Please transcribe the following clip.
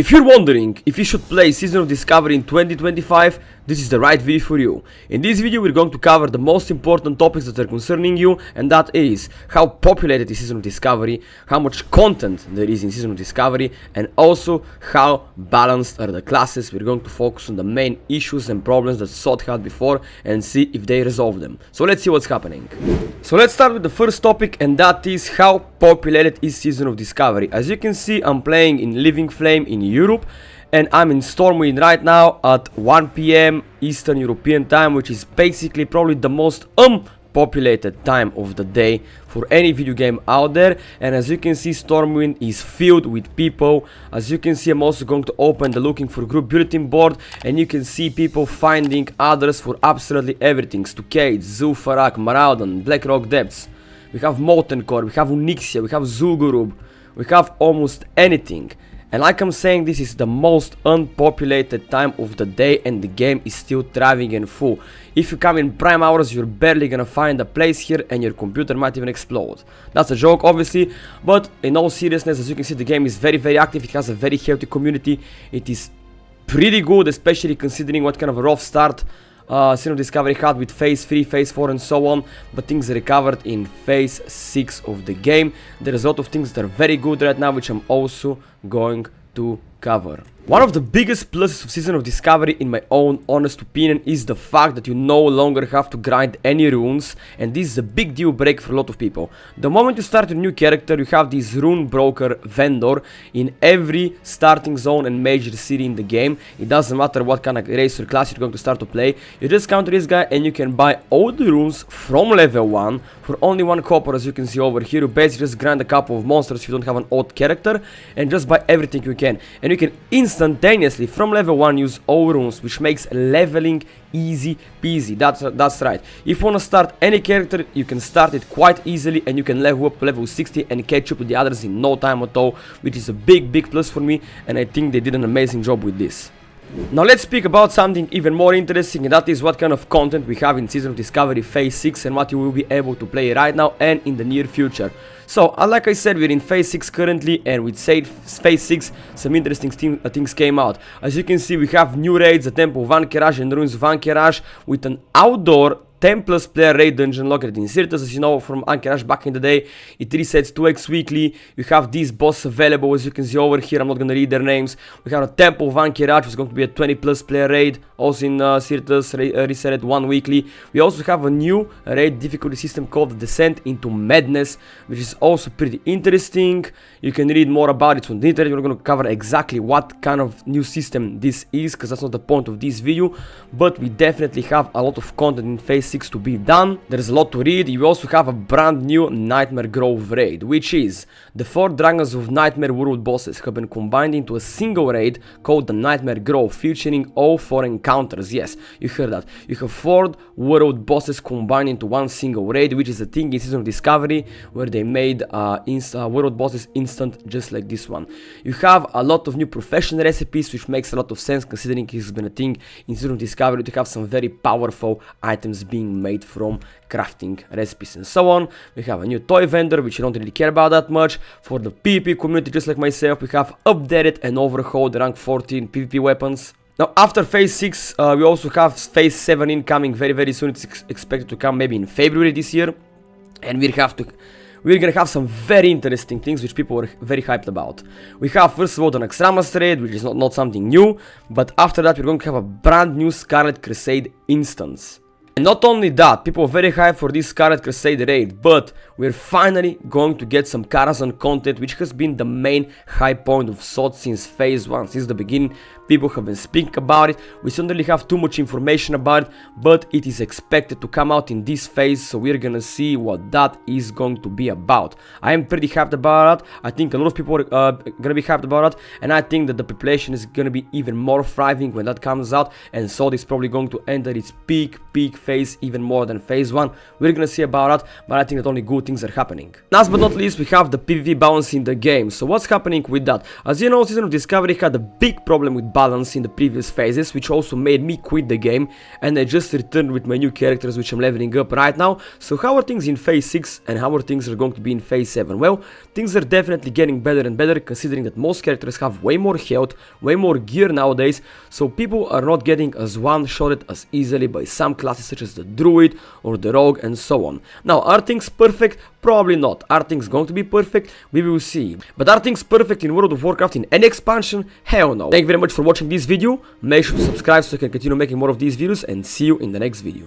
If you're wondering if you should play Season of Discovery in 2025, this is the right video for you. In this video we're going to cover the most important topics that are concerning you, and that is how populated is Season of Discovery, how much content there is in Season of Discovery, and also how balanced are the classes. We're going to focus on the main issues and problems that SOT had before and see if they resolve them. So let's see what's happening. So let's start with the first topic, and that is how populated is Season of Discovery. As you can see, I'm playing in Living Flame in Europe, and I'm in Stormwind right now at 1 PM Eastern European time, which is basically probably the most unpopulated time of the day for any video game out there. And as you can see, Stormwind is filled with people. As you can see, I'm also going to open the looking for group bulletin board, and you can see people finding others for absolutely everything. Stockade, Zul'Farrak, Maraudon, Blackrock Depths. We have Molten Core, we have Onyxia, we have Zul'Gurub, we have almost anything. And like I'm saying, this is the most unpopulated time of the day, and the game is still thriving and full. If you come in prime hours, you're barely gonna find a place here, and your computer might even explode. That's a joke, obviously, but in all seriousness, as you can see, the game is very active. It has a very healthy community. It is pretty good, especially considering what kind of a rough start Season of Discovery had with Phase 3, Phase 4 and so on, but things recovered in Phase 6 of the game. There's a lot of things that are very good right now, which I'm also going to cover. One of the biggest pluses of Season of Discovery, in my own honest opinion, is the fact that you no longer have to grind any runes, and this is a big deal break for a lot of people. The moment you start a new character, you have this Rune Broker vendor in every starting zone and major city in the game. It doesn't matter what kind of race or class you're going to start to play. You just come to this guy and you can buy all the runes from level 1 for only 1 copper. As you can see over here, you basically just grind a couple of monsters if you don't have an odd character, and just buy everything you can. And you can instantaneously from level 1 use all runes, which makes leveling easy peasy. That's right. If you want to start any character, you can start it quite easily, and you can level up to level 60 and catch up with the others in no time at all, which is a big plus for me, and I think they did an amazing job with this. Now let's speak about something even more interesting, and that is what kind of content we have in Season of Discovery Phase 6 and what you will be able to play right now and in the near future. So, like I said, we're in Phase 6 currently, and with Phase 6, some interesting things came out. As you can see, we have new raids, the Temple of Ankerash and Ruins of Ankerash, with an outdoor 10+ player raid dungeon located in Sirtis. As you know from Ankerash back in the day, it resets 2x weekly. You have these boss available, as you can see over here. I'm not gonna read their names. We have a Temple of Ankerash, which is going to be a 20+ player raid, also in Sirtis, reset 1 weekly. We also have a new raid difficulty system called the Descent into Madness, which is also pretty interesting. You can read more about it on the internet. We're going to cover exactly what kind of new system this is, because that's not the point of this video, but we definitely have a lot of content in Phase 6 to be done. There's a lot to read. You also have a brand new Nightmare Grove raid, which is the 4 Dragons of Nightmare World bosses have been combined into a single raid called the Nightmare Grove, featuring all 4 encounters. Yes, you heard that. You have 4 world bosses combined into one single raid, which is a thing in Season of Discovery, where they made world bosses instant, just like this one. You have a lot of new profession recipes, which makes a lot of sense considering it's been a thing in Season of Discovery to have some very powerful items being made from crafting recipes and so on. We have a new toy vendor, which you don't really care about that much. For the PvP community, just like myself, we have updated and overhauled the rank 14 PvP weapons. Now, after Phase 6, we also have Phase 7 incoming very soon. It's expected to come maybe in February this year, and we're gonna have some very interesting things which people were very hyped about. We have first of all the Naxxramas raid, which is not something new, but after that we're going to have a brand new Scarlet Crusade instance. And not only that, people are very hyped for this Scarlet Crusade raid, but we're finally going to get some Karazhan content, which has been the main high point of SOT since Phase 1, since the beginning. People have been speaking about it. We don't really have too much information about it, but it is expected to come out in this phase, so we're gonna see what that is going to be about. I am pretty hyped about it. I think a lot of people are gonna be hyped about it, and I think that the population is gonna be even more thriving when that comes out, and SOT is probably going to enter its peak phase even more than Phase 1. We're gonna see about it, but I think that only good things are happening. Last but not least, we have the PvP balance in the game. So what's happening with that? As you know, Season of Discovery had a big problem with balance in the previous phases, which also made me quit the game, and I just returned with my new characters, which I'm leveling up right now. So how are things in phase 6 and how are things going to be in phase 7? Well, things are definitely getting better and better, considering that most characters have way more health, way more gear nowadays, so people are not getting as one-shotted as easily by some classes such as the Druid or the Rogue and so on. Now, are things perfect? Probably not. Are things going to be perfect? We will see. But are things perfect in World of Warcraft in any expansion? Hell no. Thank you very much for watching this video. Make sure to subscribe so I can continue making more of these videos, and see you in the next video.